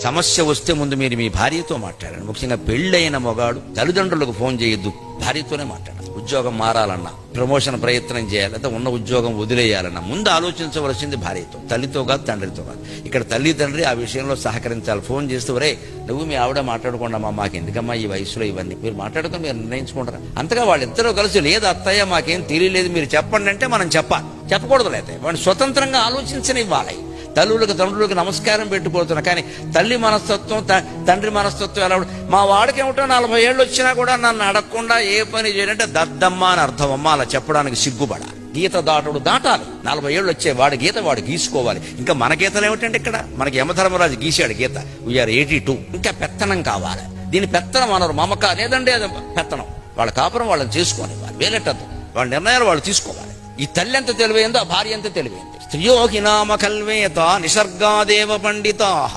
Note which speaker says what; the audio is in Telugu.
Speaker 1: సమస్య వస్తే ముందు మీరు మీ భార్యతో మాట్లాడండి. ముఖ్యంగా పెళ్ళైన మొగాడు తల్లిదండ్రులకు ఫోన్ చేయొద్దు, భార్యతోనే మాట్లాడాలి. ఉద్యోగం మారాలన్నా, ప్రమోషన్ ప్రయత్నం చేయాలంటే ఉన్న ఉద్యోగం వదిలేయాలన్నా ముందు ఆలోచించవలసింది భార్యతో, తల్లితో కాదు, తండ్రితో కాదు. ఇక్కడ తల్లి తండ్రి ఆ విషయంలో సహకరించాలి. ఫోన్ చేస్తూ రే నువ్వు మీ ఆవిడ మాట్లాడుకోండమ్మా, మాకు ఎందుకమ్మా ఈ వయసులో ఇవన్నీ, మీరు మాట్లాడుకుని మీరు నిర్ణయించుకుంటారా. అంతగా వాళ్ళిద్దరూ కలిసి లేదు అత్తయ్య మాకేం తెలియలేదు మీరు చెప్పండి అంటే మనం చెప్పాలి. చెప్పకూడదు, లేకపోతే వాడిని స్వతంత్రంగా ఆలోచించనివ్వాలి. తల్లులకు తండ్రులకు నమస్కారం పెట్టుకోతున్నా, కానీ తల్లి మనస్తత్వం తండ్రి మనస్తత్వం ఎలా మా వాడికి ఏమిటో 40 ఏళ్ళు వచ్చినా కూడా నన్ను అడగకుండా ఏ పని చేయాలంటే దద్దమ్మ అని అర్థం. అమ్మ అలా చెప్పడానికి సిగ్గుపడ. గీత దాటుడు దాటాలి. 40 ఏళ్ళు వచ్చే వాడి గీత వాడు గీసుకోవాలి. ఇంకా మన గీతలు ఏమిటంటే ఇక్కడ మనకి యమధర్మరాజు గీసాడు గీత, వీఆర్ 82. ఇంకా పెత్తనం కావాలి. దీని పెత్తనం అనరు, మమక లేదండి అది పెత్తనం. వాళ్ళ కాపురం వాళ్ళని చేసుకోని వేలెట్టద్దు, వాళ్ళ నిర్ణయాలు వాళ్ళు తీసుకోవాలి. ఈ తల్లి ఎంత తెలివైందో ఆ భార్య ఎంత తెలివైంది. స్త్రియో హి నామ కల్వేత నిసర్గాదేవ పండితాః.